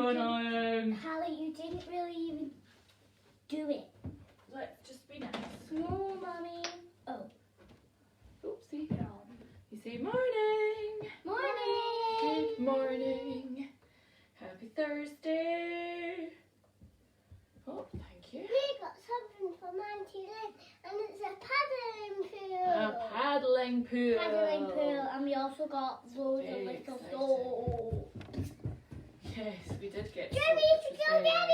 annoying. Hallie, you didn't really even do it. Let's just be nice. No, Mummy. Oh. Oopsie. You say morning. Morning. Good morning. Happy Thursday. Oh, thank you. We got something from Auntie Lynn, and it's a paddling pool. A paddling pool. Paddling pool, and we also got loads Very of little exciting. dolls. Yes, we did get Do you want me soap, to which is go very get nice.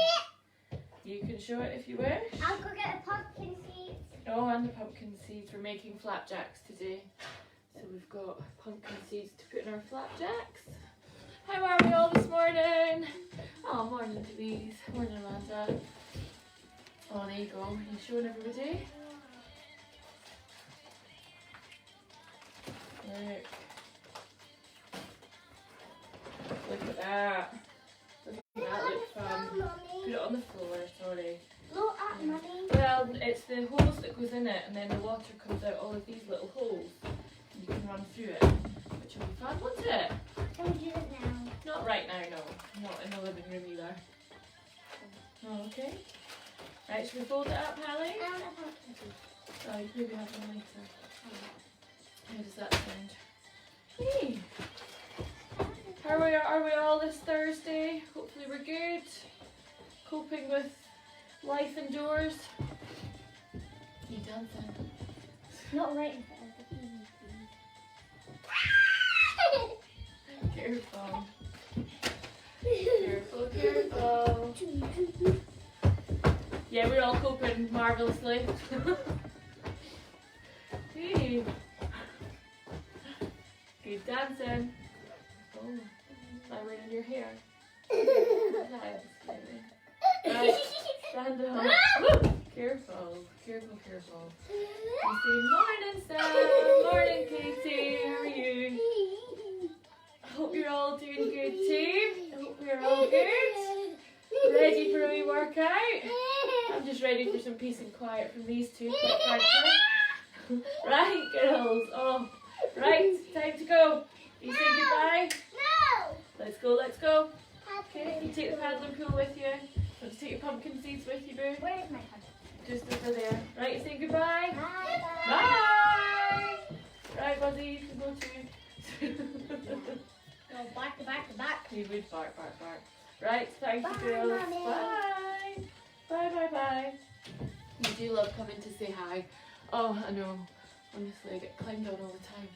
it? You can show it if you wish. I'll go get a pumpkin seed. Oh, and the pumpkin seeds. We're making flapjacks today. So we've got pumpkin seeds to put in our flapjacks. How are we all this morning? Oh, morning Louise. Morning Amanda. Oh, there you go. Are you showing everybody? Look. Look at that. Doesn't that look fun? Put Mummy. it on the floor, sorry. Look at Mummy. Well, it's the hose that goes in it, and then the water comes out all of these little holes. You can run through it, which will be fun, won't it? Can we do it now? Not right now, no. Not in the living room either. Oh, okay. Right, should we fold it up, Hallie? I want a pumpkin seed. Oh, you can maybe have one later. How does that sound? Hey! How are we all this Thursday? Hopefully we're good. Coping with life indoors. You dancing? Not right in front of the TV. Careful. Careful, careful. Yeah, we're all coping marvellously. Hey. Good dancing. Oh, am I in your hair? Nice, baby. Right, stand up. Careful, careful, careful. You say morning, Sam. Morning, Katie. How are you? I hope you're all doing good too. I hope we're all good. Ready for a wee workout? I'm just ready for some peace and quiet from these two, quite frankly. Right, girls. Oh, right. Time to go. You say goodbye? No! Let's go, let's go. Okay, you take the paddling pool with you. Want to take your pumpkin seeds with you, boo? Where is my pumpkin? Just over there. Right, you say goodbye? Bye. Bye! Right, Buzzy, you can go too. Go back to back to back. You would bark, bark, bark. Right, thank you, Bye, girls. Mommy. Bye. Bye, bye, bye. You do love coming to say hi. Oh, I know. Honestly, I get climbed on all the time.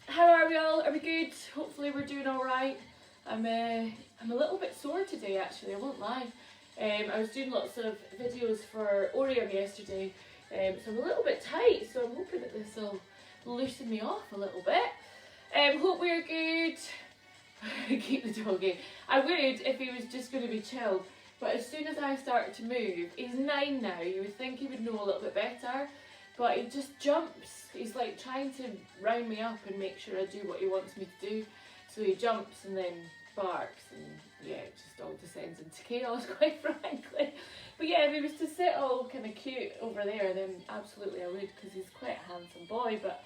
How are we all? Are we good? Hopefully we're doing all right. I'm a little bit sore today, actually. I won't lie. I was doing lots of videos for Orion yesterday, so I'm a little bit tight. So I'm hoping that this will loosen me off a little bit. Hope we're good. Keep the doggy. I would if he was just going to be chilled, but as soon as I start to move, he's 9 now. You would think he would know a little bit better, but he just jumps. He's like trying to round me up and make sure I do what he wants me to do. So he jumps and then barks, and yeah, it just all descends into chaos, quite frankly. But yeah, if he was to sit all kind of cute over there, then absolutely I would, because he's quite a handsome boy. But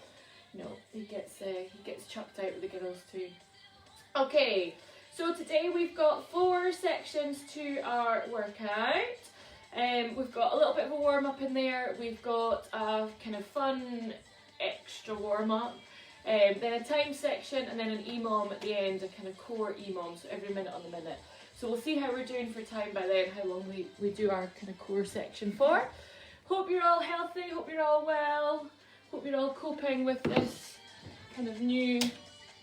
no, he gets chucked out with the girls too. Okay, so today we've got 4 sections to our workout. We've got a little bit of a warm up in there. We've got a kind of fun extra warm up. Then a time section, and then an EMOM at the end, a kind of core EMOM, so every minute on the minute. So we'll see how we're doing for time by then, how long we do our kind of core section for. Hope you're all healthy, hope you're all well, hope you're all coping with this kind of new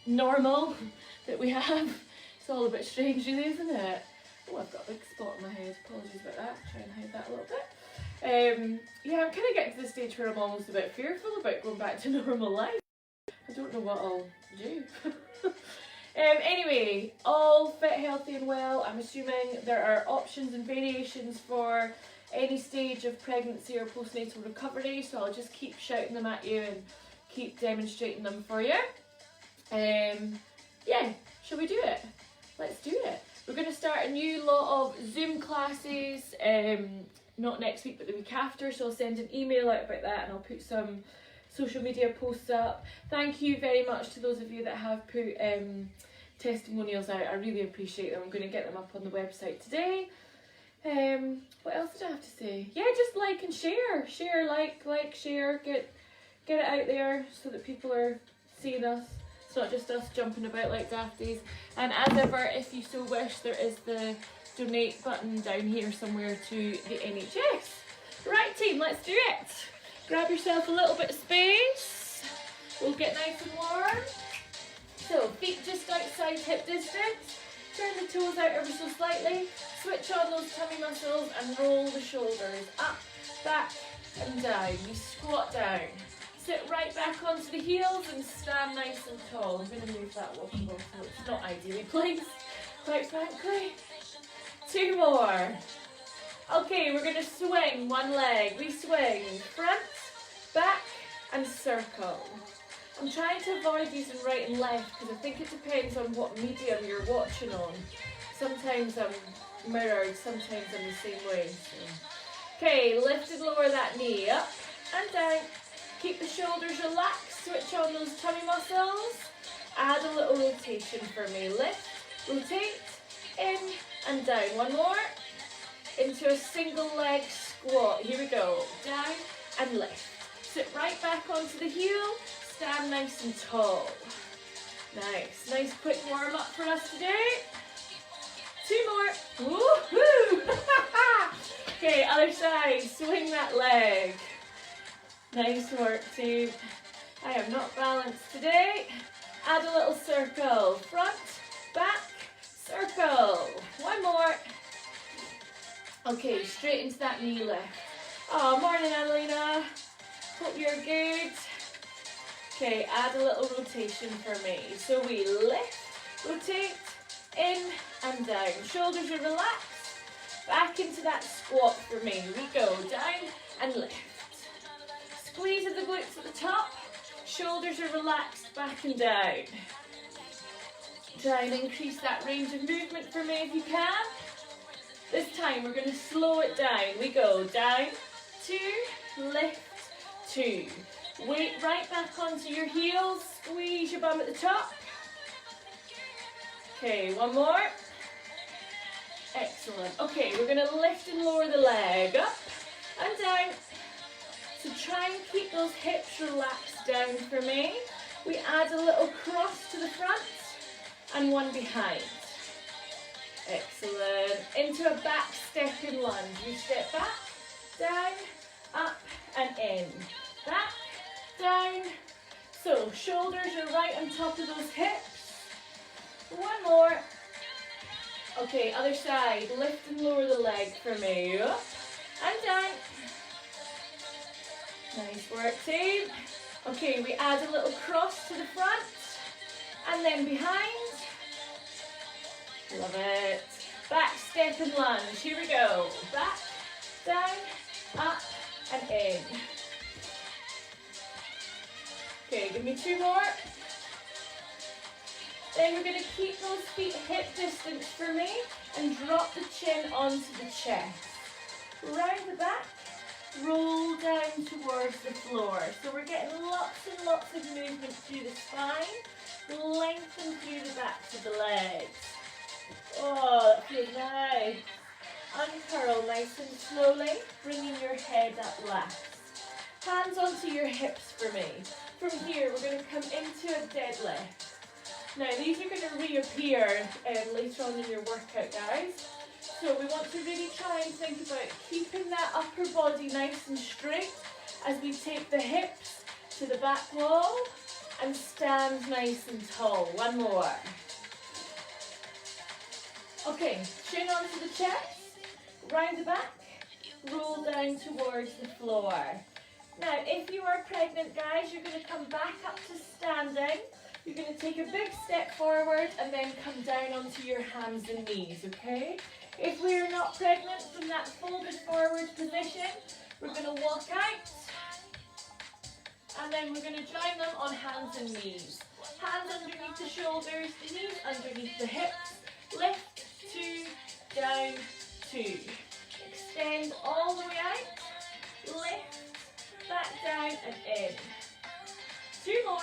normal that we have. It's all a bit strange really, isn't it? Oh, I've got a big spot on my head, apologies about that, try and hide that a little bit. Yeah, I'm kind of getting to the stage where I'm almost a bit fearful about going back to normal life. I don't know what I'll do. Anyway, all fit, healthy and well. I'm assuming there are options and variations for any stage of pregnancy or postnatal recovery, so I'll just keep shouting them at you and keep demonstrating them for you. Yeah, shall we do it? Let's do it. We're going to start a new lot of Zoom classes, not next week but the week after, so I'll send an email out about that and I'll put some social media posts up. Thank you very much to those of you that have put testimonials out. I really appreciate them. I'm going to get them up on the website today. What else did I have to say? Yeah, just like and share. Share, like, share. Get it out there so that people are seeing us. It's not just us jumping about like dafties. And as ever, if you so wish, there is the donate button down here somewhere to the NHS. Right team, let's do it. Grab yourself a little bit of space. We'll get nice and warm. So feet just outside hip distance. Turn the toes out ever so slightly. Switch on those tummy muscles and roll the shoulders up, back and down. We squat down. Sit right back onto the heels and stand nice and tall. I'm going to move that water bottle so it's not ideally placed, quite frankly. 2 more. Okay, we're going to swing one leg. We swing front, back and circle. I'm trying to avoid using right and left because I think it depends on what medium you're watching on. Sometimes I'm mirrored, sometimes I'm the same way. Okay, lift and lower that knee up and down. Keep the shoulders relaxed, switch on those tummy muscles. Add a little rotation for me. Lift, rotate, in and down. One more. Into a single leg squat. Here we go. Down and lift. Sit right back onto the heel. Stand nice and tall. Nice. Nice quick warm up for us today. 2 more. Woohoo! Okay, other side. Swing that leg. Nice work, team. I am not balanced today. Add a little circle. Front, back, circle. 1 more. Okay, straight into that knee lift. Oh, morning, Annalena. Hope you're good. Okay, add a little rotation for me. So we lift, rotate, in and down. Shoulders are relaxed. Back into that squat for me. We go down and lift. Squeeze of the glutes at the top. Shoulders are relaxed, back and down. Try and increase that range of movement for me if you can. This time we're going to slow it down. We go down, 2, lift, 2. Weight right back onto your heels. Squeeze your bum at the top. Okay, 1 more. Excellent. Okay, we're going to lift and lower the leg up and down. So try and keep those hips relaxed down for me. We add a little cross to the front and 1 behind. Excellent. Into a back stepping lunge. We step back, down, up and in. Back, down. So shoulders are right on top of those hips. 1 more. Okay, other side. Lift and lower the leg for me. Up and down. Nice work, team. Okay, we add a little cross to the front and then behind. Love it. Back step and lunge. Here we go. Back, down, up and in. Okay, give me 2 more. Then we're going to keep those feet hip distance for me and drop the chin onto the chest. Round the back. Roll down towards the floor. So we're getting lots and lots of movement through the spine, lengthen through the backs of the legs. Oh, that feels nice. Uncurl nice and slowly, bringing your head up last. Hands onto your hips for me. From here, we're going to come into a deadlift. Now, these are going to reappear later on in your workout, guys. So we want to really try and think about keeping that upper body nice and straight as we take the hips to the back wall and stand nice and tall. 1 more. Okay, chin onto the chest, round the back, roll down towards the floor. Now, if you are pregnant, guys, you're going to come back up to standing. You're going to take a big step forward and then come down onto your hands and knees, okay? If we are not pregnant, from that folded forward position, we're going to walk out and then we're going to join them on hands and knees. Hands underneath the shoulders, knees underneath the hips. Lift, 2, down, 2. Extend all the way out. Lift, back down and in. 2 more.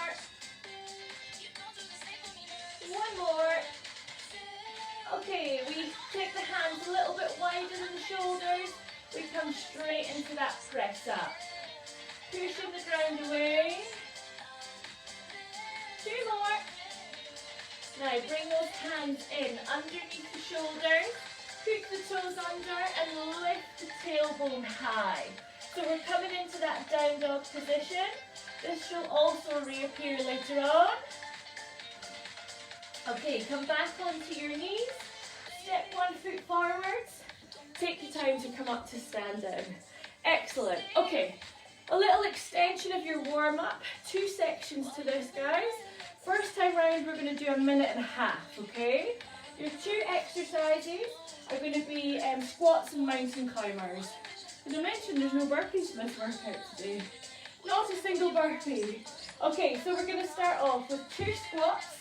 1 more. we come straight into that press up. Pushing the ground away. 2 more. Now bring those hands in underneath the shoulders. Hook the toes under and lift the tailbone high. So we're coming into that down dog position. This shall also reappear later on. Okay, come back onto your knees. Step 1 foot forwards. Take your time to come up to standing. Excellent. Okay, a little extension of your warm-up. 2 sections to this, guys. First time round, we're going to do 1.5 minutes, okay? Your 2 exercises are going to be squats and mountain climbers. Did I mention there's no burpees in this workout today? Not a single burpee. Okay, so we're going to start off with 2 squats.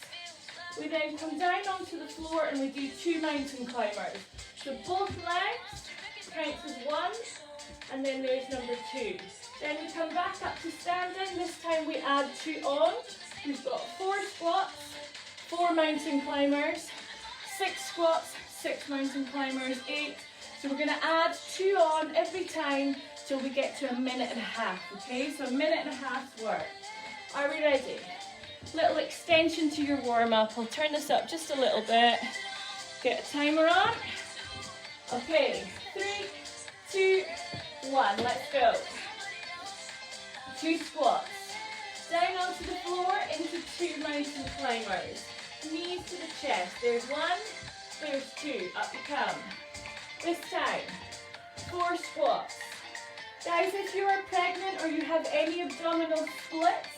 We then come down onto the floor and we do 2 mountain climbers. So both legs counts as 1, and then there's number 2. Then we come back up to standing. This time we add 2 on. We've got 4 squats, 4 mountain climbers, 6 squats, 6 mountain climbers, 8. So we're going to add 2 on every time till we get to 1.5 minutes, okay? So 1.5 minutes work. Are we ready? Little extension to your warm-up. I'll turn this up just a little bit. Get a timer on. Okay, 3, 2, 1, let's go. 2 squats. Down onto the floor into 2 mountain climbers. Knees to the chest. There's 1, there's 2. Up you come. This time, 4 squats. Guys, if you are pregnant or you have any abdominal splits,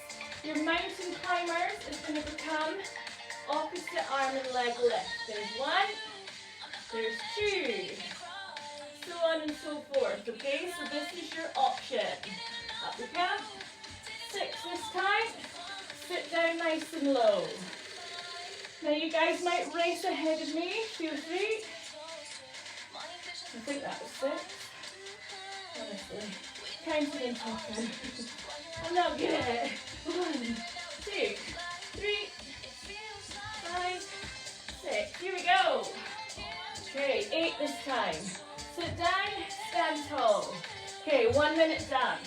your mountain climbers is going to become opposite arm and leg lift. There's 1, there's 2, so on and so forth, okay? So this is your option. Up we come. 6 this time. Sit down nice and low. Now you guys might race ahead of me. 2 or 3. I think that was 6. Honestly. Counting and talking. I'm not good at it. 1, 2, 3, 5, 6. Here we go. Okay, 8 this time. Sit down, stand tall. Okay, 1 minute done.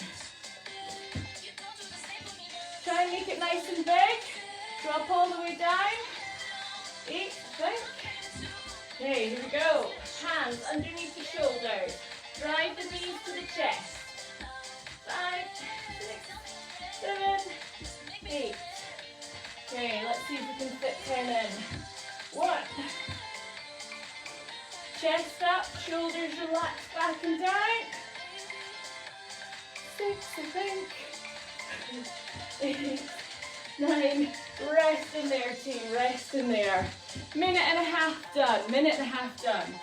Try and make it nice and big. Drop all the way down. 8, I think. Okay, here we go. Hands underneath the shoulders. Drive the knees to the chest. 5, 6, 7, 8. Okay, let's see if we can fit 10 in. 1. Chest up, shoulders relaxed back and down. 6, I think. 8, 9. Rest in there, team. Rest in there. 1.5 minutes done. 1.5 minutes done.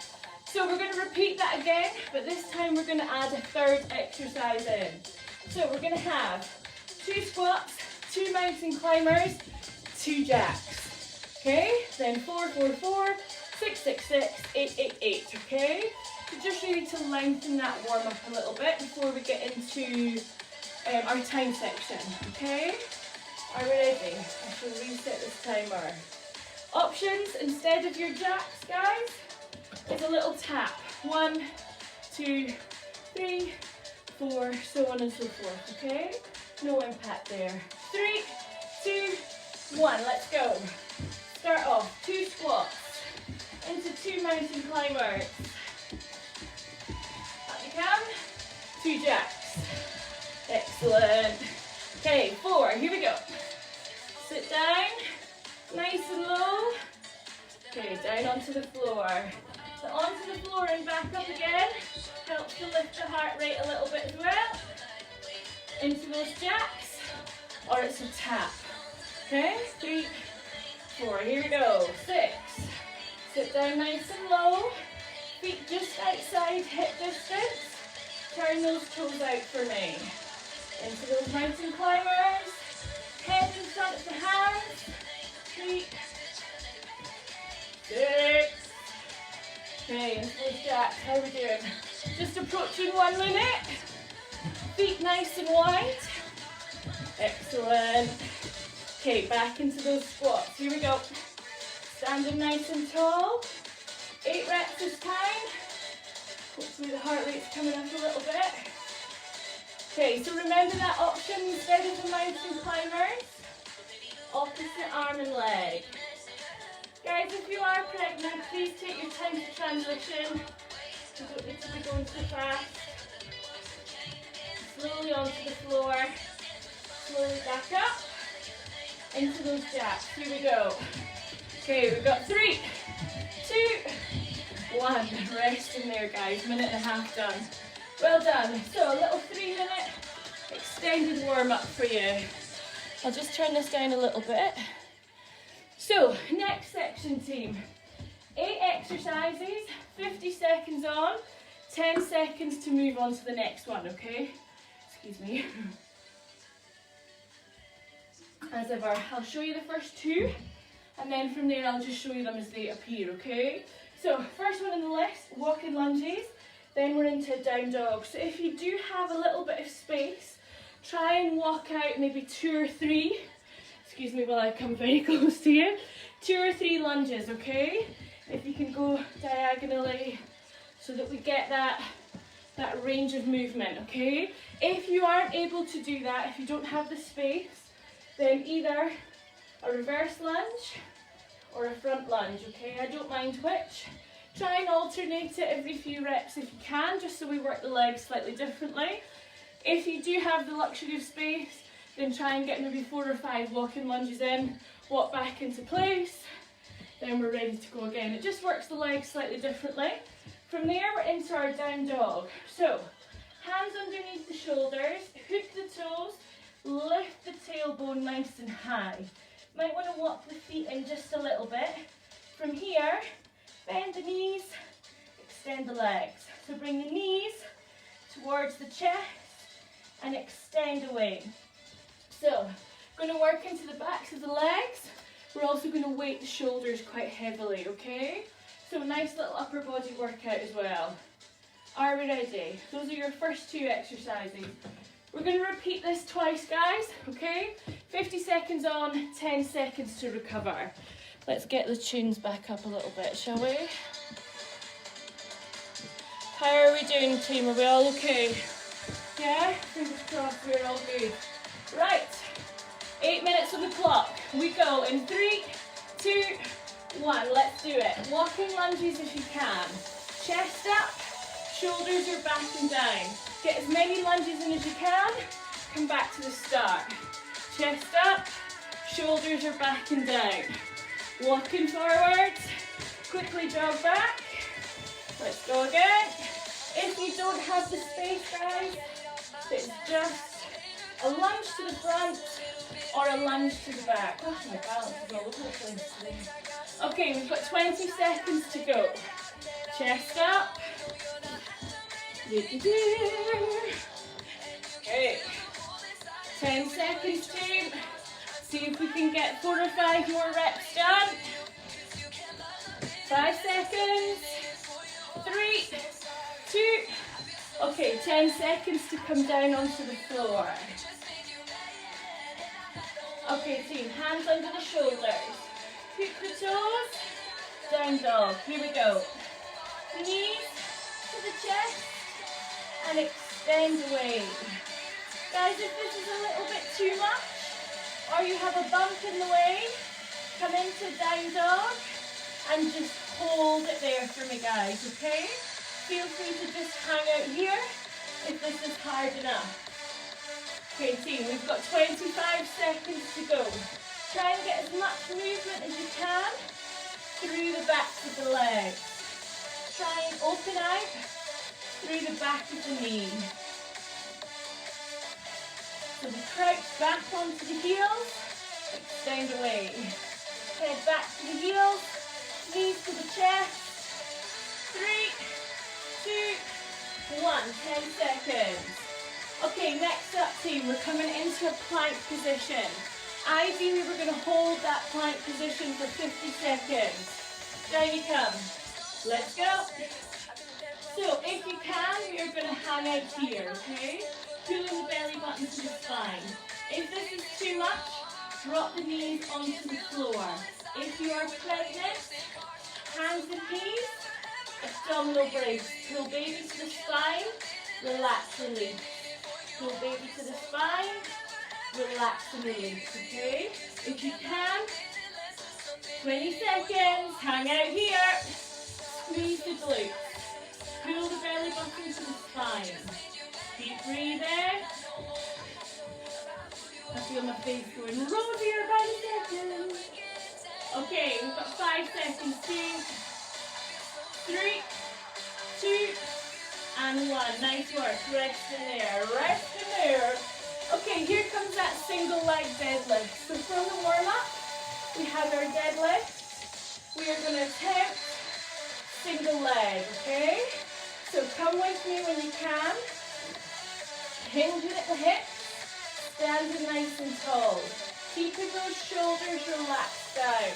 So we're going to repeat that again, but this time we're going to add a 3rd exercise in. So we're going to have 2 squats, 2 mountain climbers, 2 jacks. Okay? Then 4, 4, 4, 6, 6, 6, 8, 8, 8. Okay? So just really to lengthen that warm up a little bit before we get into our time section. Okay? Are we ready? I shall reset this timer. Options instead of your jacks, guys, is a little tap. 1, 2, 3, 4, so on and so forth, okay? No impact there. 3, 2, 1, let's go. Start off, 2 squats into 2 mountain climbers. Up you come. 2 jacks. Excellent. Okay, 4, here we go. Sit down, nice and low. Okay, down onto the floor. So onto the floor and back up again. Helps to lift the heart rate a little bit as well. Into those jacks, or it's a tap. Okay, 3, 4, here we go. 6, sit down nice and low. Feet just outside hip distance. Turn those toes out for me. Into those mountain climbers. Head in front of the hands. 3, 6. Okay, into those jacks. How are we doing? Just approaching 1 minute. Feet nice and wide. Excellent. Okay, back into those squats. Here we go. Standing nice and tall. 8 reps this time. Hopefully the heart heart rate's coming up a little bit. Okay, so remember that option instead of the mountain climbers? Opposite arm and leg. Guys, if you are pregnant, please take your time to transition. You don't need to be going too fast. Slowly onto the floor. Slowly back up. Into those jacks. Here we go. Okay, we've got 3, 2, 1. Rest in there, guys. Minute and a half done. Well done. So a little 3-minute extended warm up for you. I'll just turn this down a little bit. So, next section, team. 8 exercises, 50 seconds on, 10 seconds to move on to the next one, okay? Excuse me. As ever, I'll show you the first 2, and then from there I'll just show you them as they appear, okay? So, first one on the list, walking lunges, then we're into down dog. So if you do have a little bit of space, try and walk out maybe 2 or 3, excuse me while I come very close to you, 2 or 3 lunges, okay? If you can go diagonally so that we get that range of movement, okay? If you aren't able to do that, if you don't have the space, then either a reverse lunge or a front lunge, okay? I don't mind which. Try and alternate it every few reps if you can, just so we work the legs slightly differently. If you do have the luxury of space, then try and get maybe 4 or 5 walking lunges in, walk back into place, then we're ready to go again. It just works the legs slightly differently. From there, we're into our down dog. So, hands underneath the shoulders, hook the toes, lift the tailbone nice and high. Might want to walk the feet in just a little bit. From here, bend the knees, extend the legs. So bring the knees towards the chest and extend away. So, going to work into the backs of the legs. We're also going to weight the shoulders quite heavily, okay? So nice little upper body workout as well. Are we ready? Those are your first 2 exercises. We're going to repeat this twice, guys, okay? 50 seconds on, 10 seconds to recover. Let's get the tunes back up a little bit, shall we? How are we doing, team? Are we all okay? Yeah? Fingers crossed we're all good. Right, 8 minutes on the clock. We go in 3, 2, 1. Let's do it. Walking lunges if you can. Chest up, shoulders are back and down. Get as many lunges in as you can. Come back to the start. Chest up, shoulders are back and down. Walking forwards, quickly jog back. Let's go again. If you don't have the space, guys, it's just a lunge to the front or a lunge to the back. Gosh, my balance is all over the place today. Okay, we've got 20 seconds to go. Chest up. Okay. 10 seconds, team. See if we can get 4 or 5 more reps done. 5 seconds. 3, 2. Okay, 10 seconds to come down onto the floor. Okay, team, hands under the shoulders. Hook the toes. Down dog. Here we go. Knees to the chest and extend away. Guys, if this is a little bit too much, or you have a bump in the way, come into down dog and just hold it there for me, guys, okay? Feel free to just hang out here if this is hard enough. Okay, team, we've got 25 seconds to go. Try and get as much movement as you can through the backs of the legs. Try and open out through the back of the knee. So we crouch back onto the heels, extend away. Head back to the heels, knees to the chest. 3, 2, 1, 10 seconds. Okay, next up, team, we're coming into a plank position. Ideally, we're going to hold that plank position for 50 seconds. Down you come. Let's go. So, if you can, you're going to hang out here, okay? Pulling the belly button to the spine. If this is too much, drop the knees onto the floor. If you are pregnant, hands and knees, Abdominal brace. Pull baby to the spine. Relax, release. Pull baby to the spine. Relax and release, okay? If you can, 20 seconds, hang out here. Squeeze the glutes. Pull the belly button to the spine. Keep breathing. I feel my face going roll here by the seconds. Okay, we've got 5 seconds. 2, 3, 2, and 1. Nice work. Rest in there. Rest in there. Okay, here comes that single leg deadlift. So from the warm-up, we have our deadlift. We are going to attempt single leg, okay? So come with me when you can. Hinging at the hips. Standing nice and tall. Keeping those shoulders relaxed down.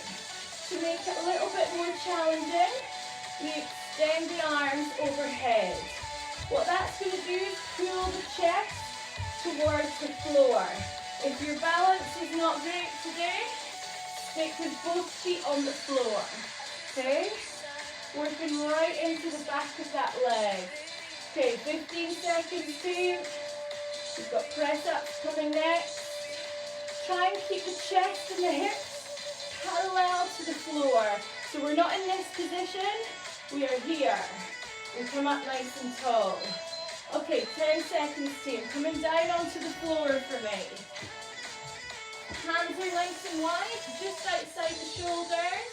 To make it a little bit more challenging, we extend the arms overhead. What that's going to do is pull the chest towards the floor. If your balance is not great today, stick with both feet on the floor. Okay? Working right into the back of that leg. Okay, 15 seconds here. We've got press-ups coming next. Try and keep the chest and the hips parallel to the floor. So we're not in this position, we are here. And come up nice and tall. Okay, 10 seconds team. Coming down onto the floor for me. Hands are nice and wide, just outside the shoulders.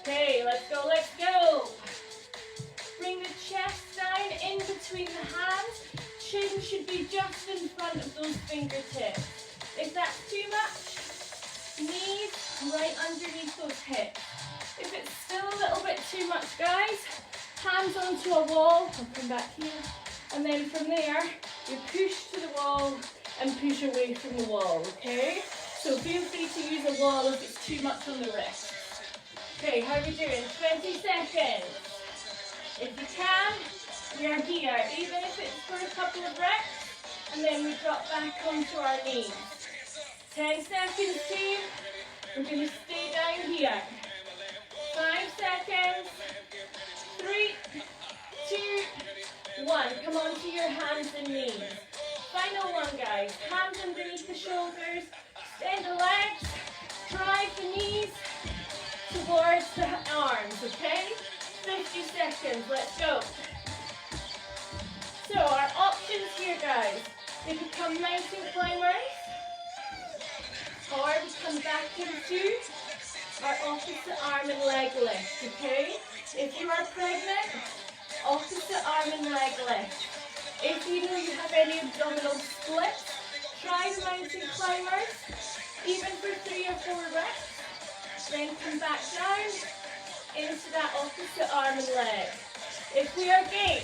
Okay, let's go, let's go. Bring the chest down in between the hands. Chin should be just in front of those fingertips. If that's too much, knees right underneath those hips. If it's still a little bit too much, guys, hands onto a wall. I'll come back here. And then from there, you push to the wall and push away from the wall, okay? So feel free to use a wall if it's too much on the wrist. Okay, how are we doing? 20 seconds. If you can, we are here, even if it's for a couple of reps, and then we drop back onto our knees. 10 seconds, team. We're going to stay down here. 5 seconds. 3, 2, 1. Come onto your hands and knees. Final one, guys. Hands underneath the shoulders. Extend the legs. Drive the knees towards the arms, okay? 50 seconds. Let's go. So our options here, guys. They become mountain climbers, or we come back into our opposite arm and leg lift, okay? If you are pregnant, opposite arm and leg lift. If you know you have any abdominal splits, try the mountain climbers, even for 3 or 4 reps. Then come back down into that opposite arm and leg. If we are game,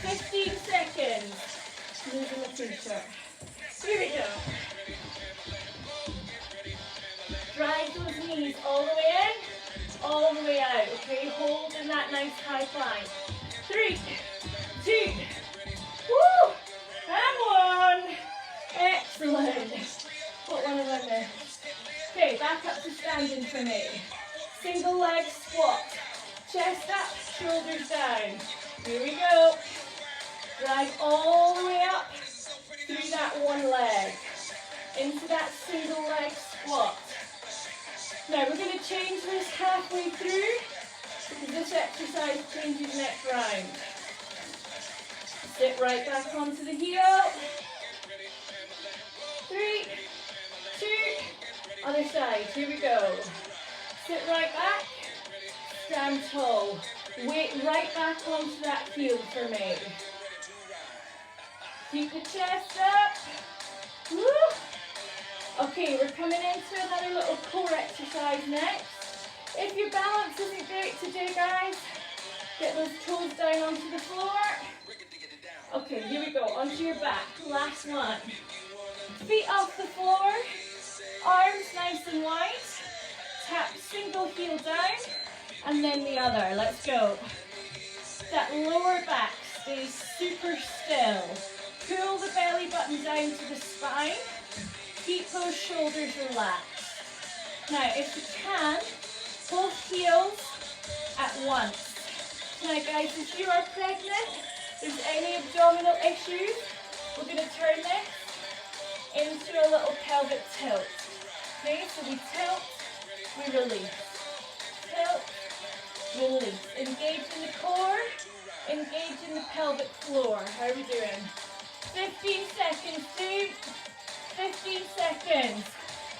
15 seconds. Moving the t-shirt. Here we go. Drive those knees all the way in, all the way out, okay? Hold in that nice high plank. 3, 2, woo! And 1. Excellent. What one have I missed? Okay, back up to standing for me. Single leg squat. Chest up, shoulders down. Here we go. Drive all the way up through that one leg. Into that single leg squat. Now we're going to change this halfway through because this exercise changes next round. Sit right back onto the heel. 3, 2, other side. Here we go. Sit right back. Stand tall. Weight right back onto that heel for me. Keep the chest up. Woo! Okay, we're coming into another little core exercise next. If your balance isn't great today, guys, get those toes down onto the floor. Okay, here we go, onto your back. Last one. Feet off the floor. Arms nice and wide. Tap single heel down, and then the other. Let's go. That lower back stays super still. Pull the belly button down to the spine. Keep those shoulders relaxed. Now, if you can, both heels at once. Now guys, if you are pregnant, there's any abdominal issues, we're going to turn this into a little pelvic tilt. Okay, so we tilt, we release. Tilt, release. Engage in the core, engage in the pelvic floor. How are we doing? 15 seconds, team. 15 seconds.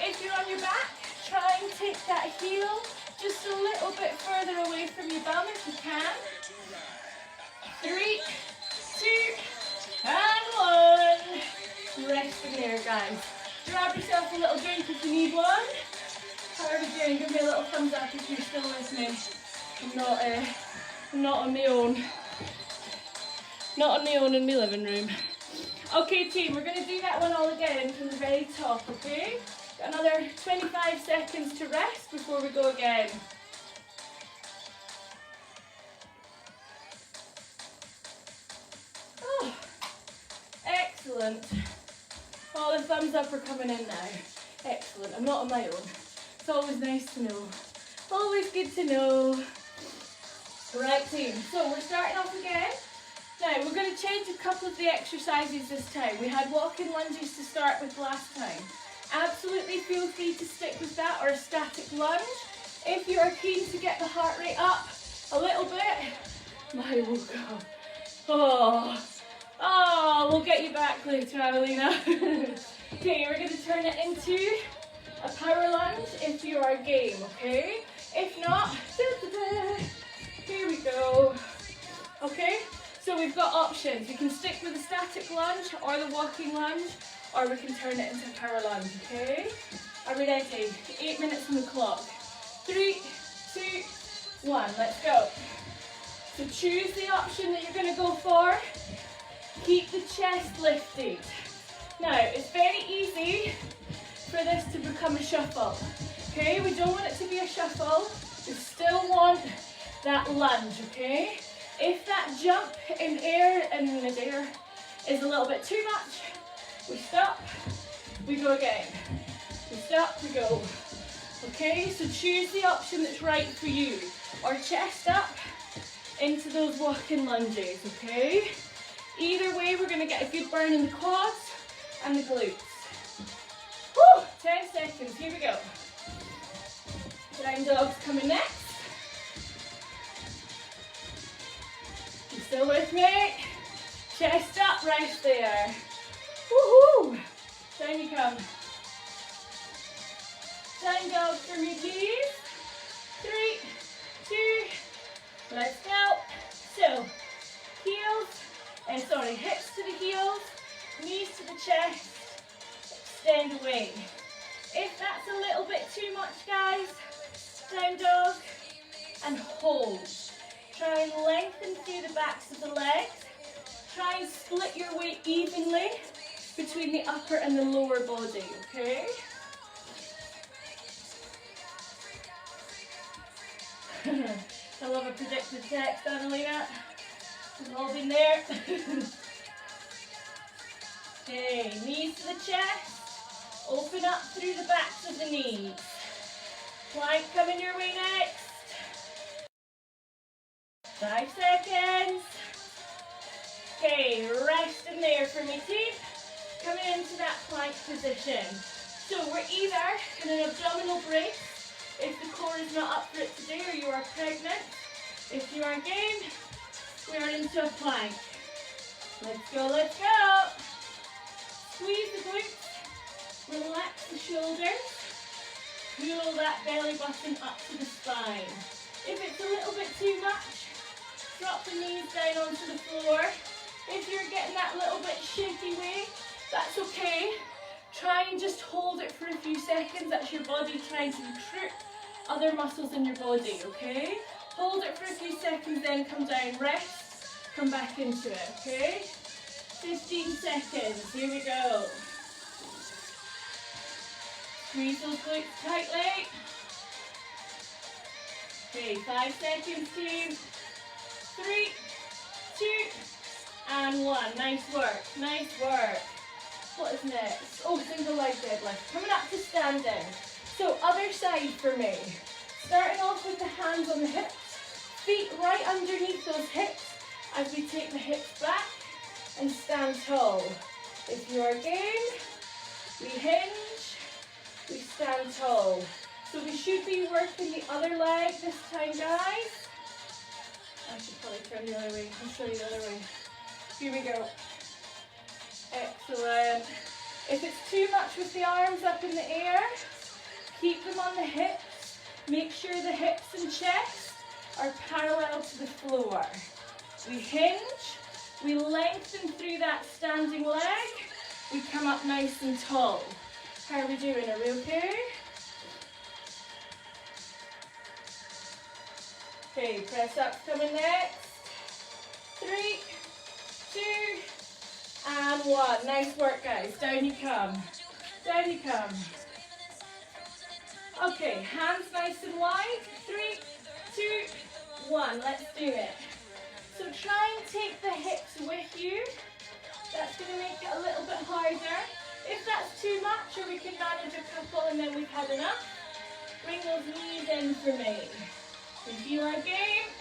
If you're on your back, try and take that heel just a little bit further away from your bum if you can. 3, 2, and 1. Rest in there, guys. Grab yourself a little drink if you need one. How are we doing? Give me a little thumbs up if you're still listening. I'm not on my own. Not on my own in my living room. Okay, team, we're going to do that one all again from the very top, okay? Got another 25 seconds to rest before we go again. Oh, excellent. All the thumbs up are coming in now. Excellent. I'm not on my own. It's always nice to know. Always good to know. Right, team. So we're starting off again. Now, we're going to change a couple of the exercises this time. We had walking lunges to start with last time. Absolutely feel free to stick with that, or a static lunge. If you are keen to get the heart rate up a little bit, my oh God. Oh, we'll get you back later, Adelina. Okay, we're going to turn it into a power lunge if you are game, okay? If not, here we go. Okay? So we've got options. We can stick with the static lunge or the walking lunge, or we can turn it into a power lunge, okay? Are we ready? 8 minutes on the clock. 3, 2, 1, let's go. So choose the option that you're going to go for. Keep the chest lifted. Now, it's very easy for this to become a shuffle, okay? We don't want it to be a shuffle. We still want that lunge, okay? If that jump in midair is a little bit too much, we stop, we go again. We stop, we go. Okay, so choose the option that's right for you. Or chest up into those walking lunges, okay? Either way, we're going to get a good burn in the quads and the glutes. Woo! 10 seconds, here we go. Down dogs coming next. You still with me? Chest up, right there. Woohoo! Down you come. Down dog for me, please. 3, 2, let's go. So, hips to the heels, knees to the chest, extend away. If that's a little bit too much, guys, down dog and hold. Try and lengthen through the backs of the legs. Try and split your weight evenly between the upper and the lower body, okay? I love a predictive text, Annalena. We've all been there. Okay, knees to the chest. Open up through the backs of the knees. Plank coming your way next. 5 seconds. Okay, rest in there for me, team. Coming into that plank position. So we're either in an abdominal brace if the core is not up for it today or you are pregnant. If you are game, we are into a plank. Let's go, let's go. Squeeze the glutes, relax the shoulders, pull that belly button up to the spine. If it's a little bit too much, drop the knees down onto the floor. If you're getting that little bit shaky way, that's okay. Try and just hold it for a few seconds. That's your body trying to recruit other muscles in your body, okay? Hold it for a few seconds, then come down, rest, come back into it, okay? 15 seconds, here we go. Squeeze those glutes tightly. Okay, 5 seconds, team. 3, 2, and 1. Nice work, nice work. What is next? Oh, single leg deadlift. Coming up to standing. So other side for me. Starting off with the hands on the hips, feet right underneath those hips as we take the hips back and stand tall. If you are game, we hinge, we stand tall. So we should be working the other leg this time, guys. I should probably turn the other way. I'll show you the other way. Here we go. Excellent. If it's too much with the arms up in the air, keep them on the hips. Make sure the hips and chest are parallel to the floor. We hinge, we lengthen through that standing leg, we come up nice and tall. How are we doing? Are we okay? Okay, press up's coming next. 3, 2, and 1. Nice work, guys. Down you come. Down you come. Okay, hands nice and wide. 3, 2, 1. Let's do it. So try and take the hips with you. That's going to make it a little bit harder. If that's too much, or we can manage a couple and then we've had enough, bring those knees in for me. If you are game,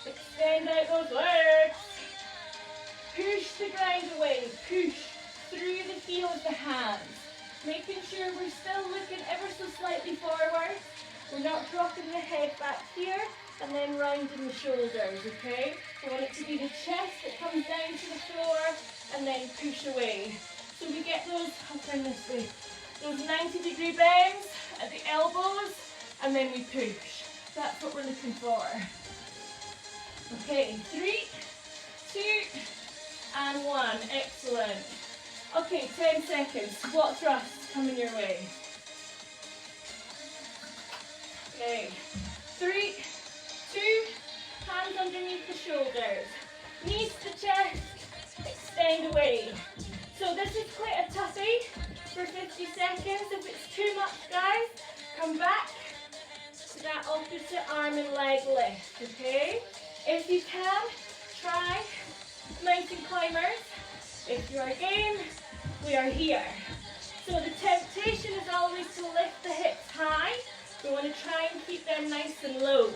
extend out those legs. Push the ground away. Push through the heel of the hands. Making sure we're still looking ever so slightly forward. We're not dropping the head back here and then rounding the shoulders, okay? We want it to be the chest that comes down to the floor and then push away. So we get those, I'll turn this way, those 90-degree bends at the elbows and then we push. That's what we're looking for. Okay, 3, 2, and 1. Excellent. Okay, 10 seconds. Squat thrusts coming your way. Okay, 3, 2, hands underneath the shoulders. Knees to chest, extend away. So this is quite a toughie for 50 seconds. If it's too much, guys, come back to that opposite arm and leg lift, okay? If you can, try mountain climbers. If you are game, we are here. So the temptation is always to lift the hips high. We want to try and keep them nice and low.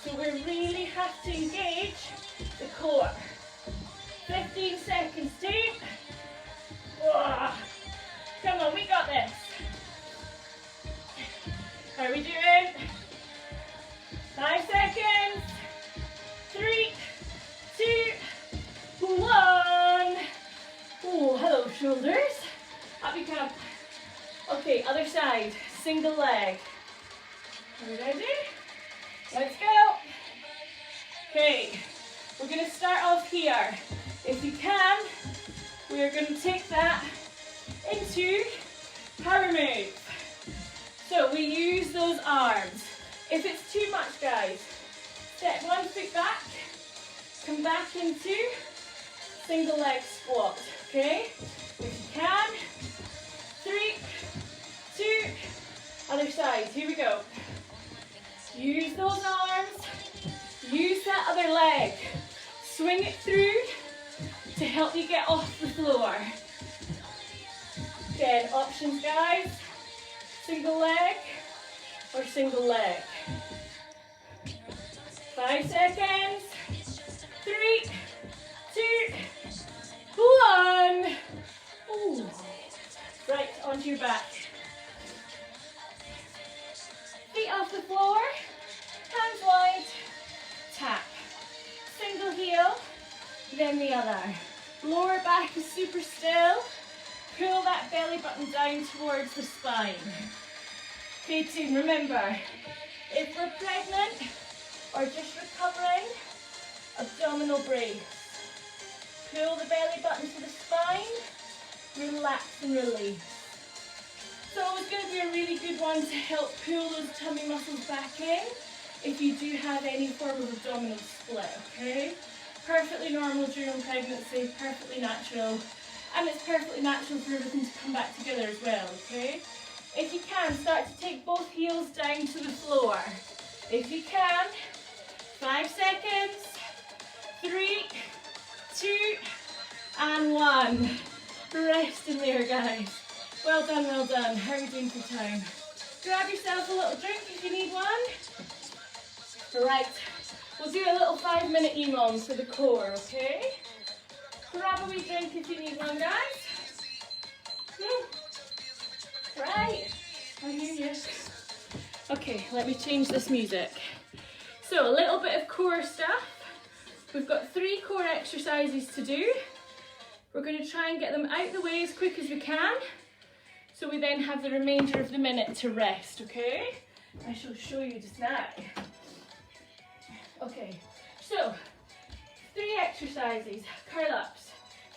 So we really have to engage the core. 15 seconds deep. Whoa. Come on, we got this. How are we doing? 5 seconds. 3, 2, 1. Oh, hello shoulders. Up you come. Okay, other side. Single leg. Are we ready? Let's go. Okay, we're going to start off here. If you can, we are going to take that into power move. So we use those arms. If it's too much, guys, step 1 foot back, come back into single leg squat, okay? If you can, 3, 2, other side, here we go. Use those arms, use that other leg, swing it through to help you get off the floor. Again, options, guys, single leg or single leg. 5 seconds, 3, 2, 1. Ooh. Right, onto your back. Feet off the floor, hands wide, tap. Single heel, then the other. Lower back is super still. Pull that belly button down towards the spine. Okay team, remember, if we're pregnant or just recovering, abdominal brace. Pull the belly button to the spine, relax and release. So it's going to be a really good one to help pull those tummy muscles back in if you do have any form of abdominal split, okay? Perfectly normal during pregnancy, perfectly natural, and it's perfectly natural for everything to come back together as well, okay? If you can, start to take both heels down to the floor. If you can, 5 seconds, 3, 2, and 1. Rest in there, guys. Well done, well done. How are you doing for time? Grab yourself a little drink if you need one. Right, we'll do a little 5-minute EMOM for the core, okay? Grab a wee drink if you need one, guys. Right, I hear you. Okay, let me change this music. So a little bit of core stuff. We've got 3 core exercises to do. We're going to try and get them out the way as quick as we can, so we then have the remainder of the minute to rest, okay? I shall show you just now. Okay, so 3 exercises. Curl ups.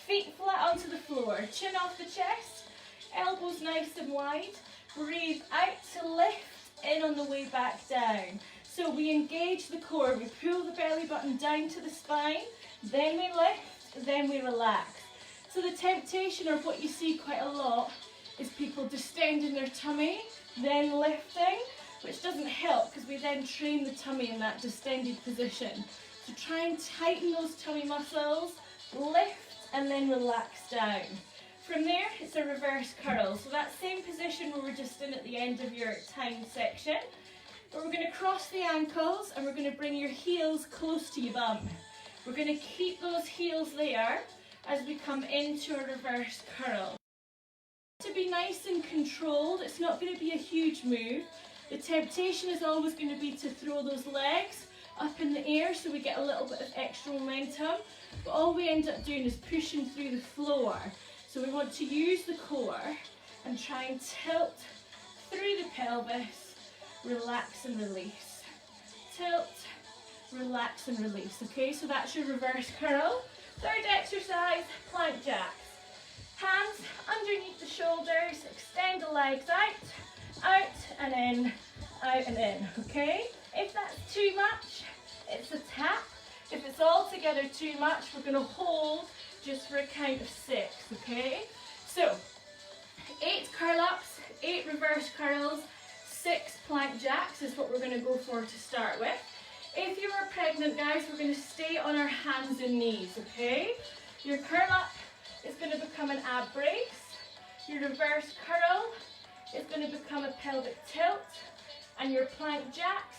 Feet flat onto the floor, chin off the chest, elbows nice and wide. Breathe out to lift, in on the way back down. So we engage the core, we pull the belly button down to the spine, then we lift, then we relax. So the temptation, or what you see quite a lot, is people distending their tummy, then lifting, which doesn't help because we then train the tummy in that distended position. So try and tighten those tummy muscles, lift, and then relax down. From there, it's a reverse curl. So that same position where we're just in at the end of your time section, but we're going to cross the ankles and we're going to bring your heels close to your bum. We're going to keep those heels there as we come into a reverse curl. To be nice and controlled, it's not going to be a huge move. The temptation is always going to be to throw those legs up in the air so we get a little bit of extra momentum, but all we end up doing is pushing through the floor. So we want to use the core and try and tilt through the pelvis, relax and release. Tilt, relax and release. Okay, so that's your reverse curl. Third exercise, plank jacks. Hands underneath the shoulders, extend the legs out and in, out and in, okay? If that's too much, it's a tap. If it's altogether too much, we're going to hold just for a count of 6, okay? So, 8 curl-ups, 8 reverse curls, 6 plank jacks is what we're going to go for to start with. If you are pregnant, guys, we're going to stay on our hands and knees, okay? Your curl-up is going to become an ab brace. Your reverse curl is going to become a pelvic tilt. And your plank jacks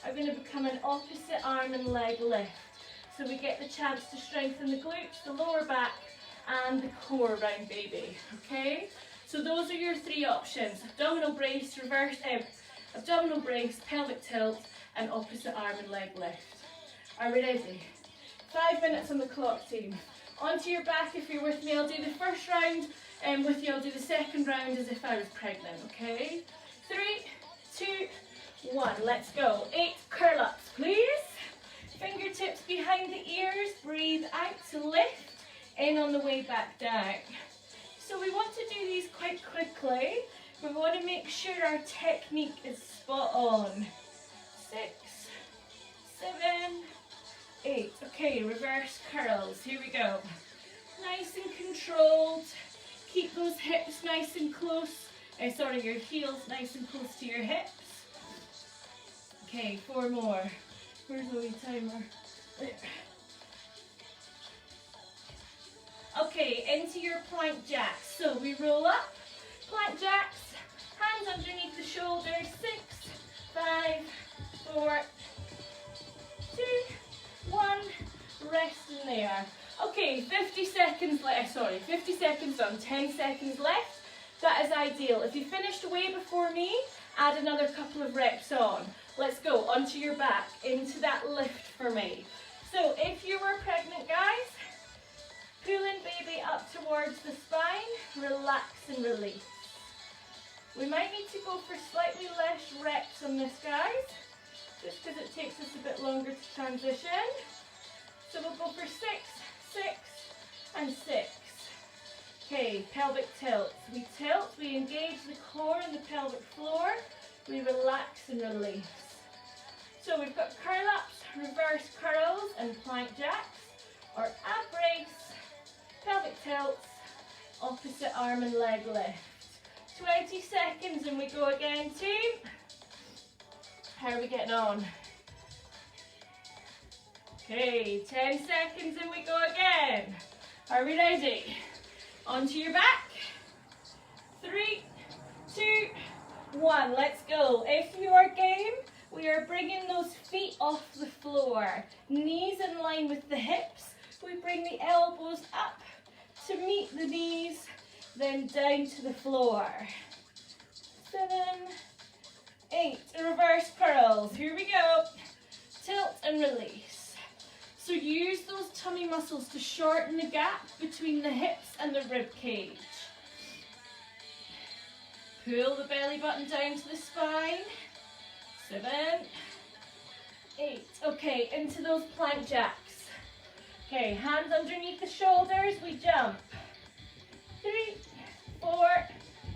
are going to become an opposite arm and leg lift. So we get the chance to strengthen the glutes, the lower back, and the core round baby, okay? So those are your 3 options: abdominal brace, reverse, abdominal brace, pelvic tilt, and opposite arm and leg lift. Are we ready? 5 minutes on the clock, team. Onto your back if you're with me. I'll do the first round with you. I'll do the second round as if I was pregnant, okay? 3, 2, 1, let's go. 8 curl-ups, please. Fingertips behind the ears, breathe out to lift, in on the way back down. So we want to do these quite quickly. We want to make sure our technique is spot on. 6, 7, 8. Okay, reverse curls, here we go. Nice and controlled. Keep those hips nice and close. Sorry, your heels nice and close to your hips. Okay, 4 more. Where's the wee timer? There. Okay, into your plank jacks. So we roll up, plank jacks, hands underneath the shoulders. 6, 5, 4, 2, 1. Rest in there. Okay, 50 seconds left. 50 seconds done. 10 seconds left. That is ideal. If you finished way before me, add another couple of reps on. Let's go onto your back, into that lift for me. So if you were pregnant, guys, pulling baby up towards the spine, relax and release. We might need to go for slightly less reps on this, guys, just because it takes us a bit longer to transition. So we'll go for 6, 6, and 6. Okay, pelvic tilt. We tilt, we engage the core and the pelvic floor, we relax and release. So we've got curl-ups, reverse curls, and plank jacks, or ab brace, pelvic tilts, opposite arm and leg lift. 20 seconds and we go again, team. How are we getting on? Okay, 10 seconds and we go again. Are we ready? Onto your back. 3, 2, 1. Let's go. If you are game, we are bringing those feet off the floor. Knees in line with the hips. We bring the elbows up to meet the knees, then down to the floor. 7, 8, reverse curls. Here we go. Tilt and release. So use those tummy muscles to shorten the gap between the hips and the rib cage. Pull the belly button down to the spine. 7, 8. Okay, into those plank jacks. Okay, hands underneath the shoulders, we jump. 3, 4,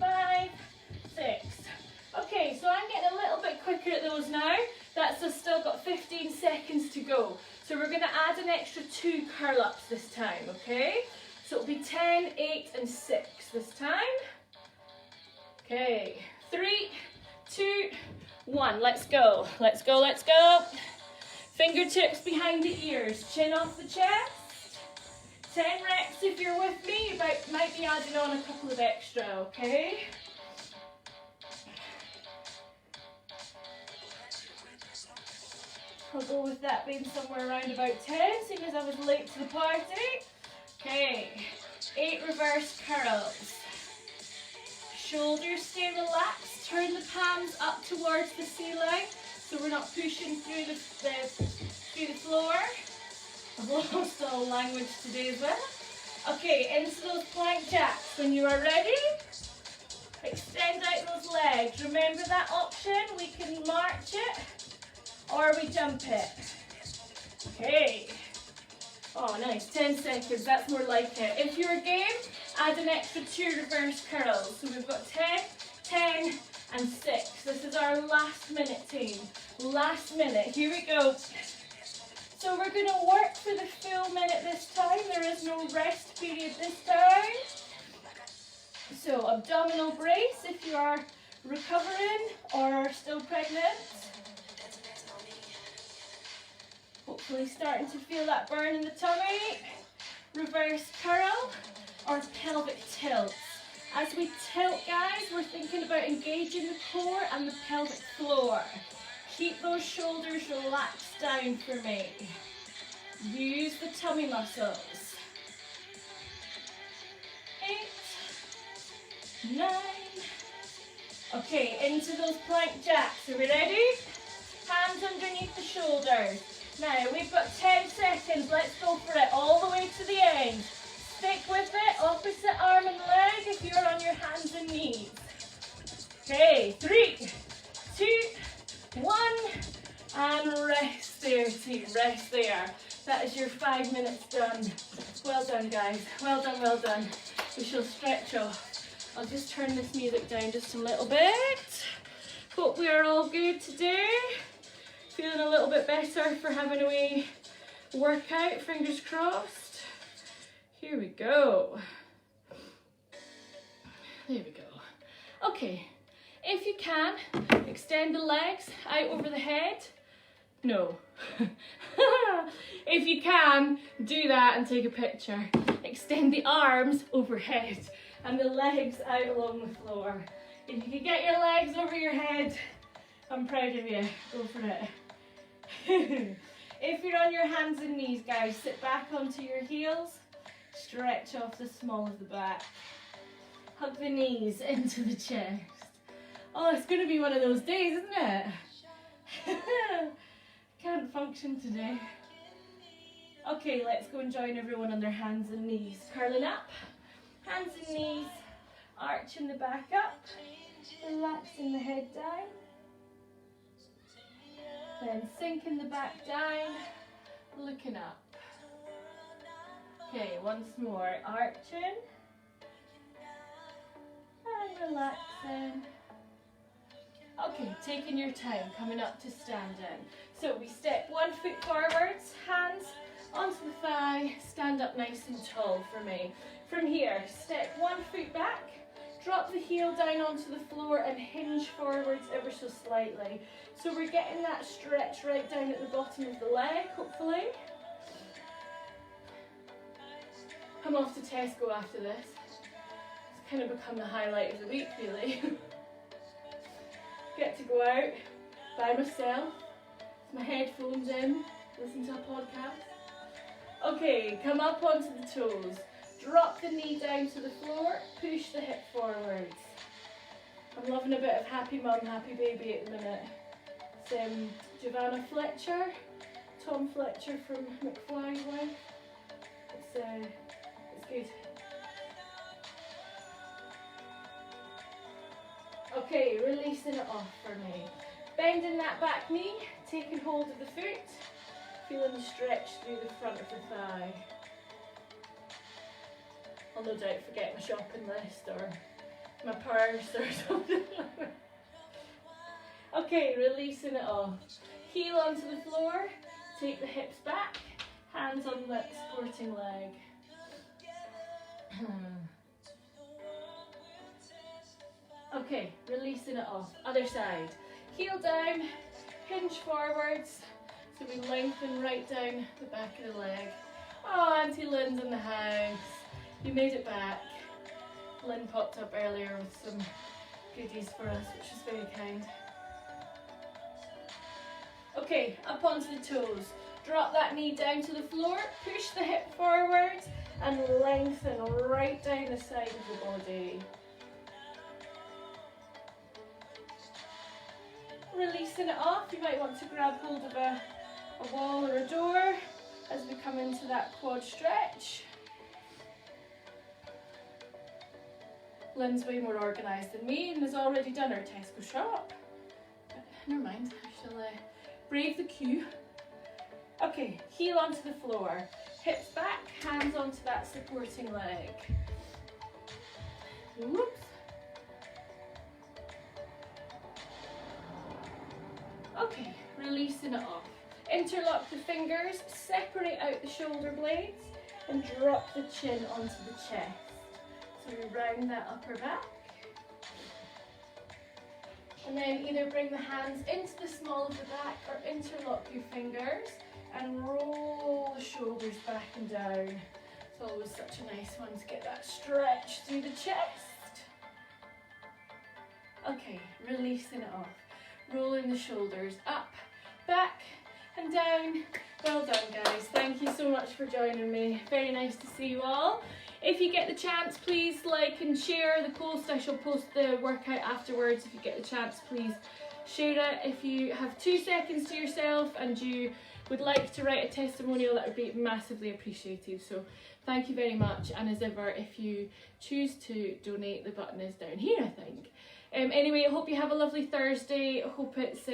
5, 6. Okay, so I'm getting a little bit quicker at those now. That's us still got 15 seconds to go. So we're going to add an extra 2 curl-ups this time, okay? So it'll be 10, 8 and 6 this time. Okay, 3, 2, 1, let's go. Let's go, let's go. Fingertips behind the ears, chin off the chest. 10 reps if you're with me, you might be adding on a couple of extra, okay? I'll go with that being somewhere around about 10, seeing as I was late to the party. Okay, 8 reverse curls. Shoulders stay relaxed, turn the palms up towards the ceiling so we're not pushing through the floor. I've lost all language today as well. Okay, into those plank jacks. When you are ready, extend out those legs. Remember that option, we can march it or we jump it. Okay. Oh, nice. 10 seconds. That's more like it. If you're game, add an extra 2 reverse curls. So we've got 10, 10, and 6. This is our last minute, team. Last minute. Here we go. So we're going to work for the full minute this time. There is no rest period this time. So abdominal brace if you are recovering or still pregnant. Hopefully starting to feel that burn in the tummy. Reverse curl or pelvic tilt. As we tilt, guys, we're thinking about engaging the core and the pelvic floor. Keep those shoulders relaxed down for me. Use the tummy muscles. 8, 9. Okay, into those plank jacks. Are we ready? Hands underneath the shoulders. Now, we've got 10 seconds. Let's go for it all the way to the end. Stick with it. Opposite arm and leg if you're on your hands and knees. Okay, 3, 2, 1. And rest there, team. Rest there. That is your 5 minutes done. Well done, guys. Well done, well done. We shall stretch off. I'll just turn this music down just a little bit. Hope we are all good today. Feeling a little bit better for having a wee workout, fingers crossed. Here we go. There we go. Okay, if you can, extend the legs out over the head. No. If you can, do that and take a picture. Extend the arms overhead and the legs out along the floor. If you can get your legs over your head, I'm proud of you. Go for it. If you're on your hands and knees, guys, sit back onto your heels. Stretch off the small of the back. Hug the knees into the chest. Oh, it's going to be one of those days, isn't it? Can't function today. Okay, let's go and join everyone on their hands and knees. Curling up, hands and knees, arching the back up, relaxing the head down. Then sinking the back down, looking up. Okay, once more, arching and relaxing. Okay, taking your time, coming up to standing. So we step 1 foot forwards, hands onto the thigh, stand up nice and tall for me. From here, step 1 foot back, drop the heel down onto the floor and hinge forwards ever so slightly. So we're getting that stretch right down at the bottom of the leg, hopefully. I'm off to Tesco after this. It's kind of become the highlight of the week, really. Get to go out, by myself, with my headphones in, listen to a podcast. Okay, come up onto the toes. Drop the knee down to the floor, push the hip forwards. I'm loving a bit of Happy Mum, Happy Baby at the minute. It's Giovanna Fletcher, Tom Fletcher from McFly's wife. It's good. Okay, releasing it off for me. Bending that back knee, taking hold of the foot, feeling the stretch through the front of the thigh. I'll no doubt forget my shopping list or my purse or something. Okay, releasing it off. Heel onto the floor, take the hips back, hands on that supporting leg. Okay, releasing it off. Other side. Heel down, hinge forwards, so we lengthen right down the back of the leg. Oh, Auntie Lynn's in the house. You made it back. Lynn popped up earlier with some goodies for us, which was very kind. Okay, up onto the toes. Drop that knee down to the floor, push the hip forwards and lengthen right down the side of the body. Releasing it off, you might want to grab hold of a wall or a door as we come into that quad stretch. Lynn's way more organised than me and has already done her Tesco shop. But never mind, I shall brave the queue. Okay, heel onto the floor, hips back, hands onto that supporting leg. Whoops. Okay, releasing it off. Interlock the fingers, separate out the shoulder blades and drop the chin onto the chest. So we round that upper back. And then either bring the hands into the small of the back or interlock your fingers and roll the shoulders back and down. It's always such a nice one to get that stretch through the chest. Okay, releasing it off. Rolling the shoulders up, back and down. Well done, guys. Thank you so much for joining me. Very nice to see you all. If you get the chance, please like and share the post. I shall post the workout afterwards. If you get the chance, please share it. If you have 2 seconds to yourself and you would like to write a testimonial, that would be massively appreciated. So thank you very much. And as ever, if you choose to donate, the button is down here, I think. Anyway, I hope you have a lovely Thursday. I hope it's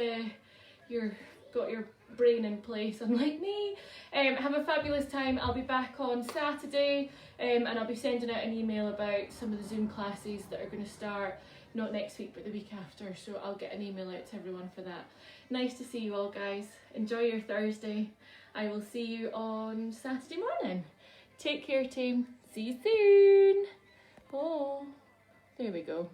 you've got your brain in place, unlike me. Have a fabulous time. I'll be back on Saturday and I'll be sending out an email about some of the Zoom classes that are going to start not next week but the week after, so I'll get an email out to everyone for that. Nice to see you all, guys. Enjoy your Thursday. I will see you on Saturday morning. Take care, team. See you soon. Oh, there we go.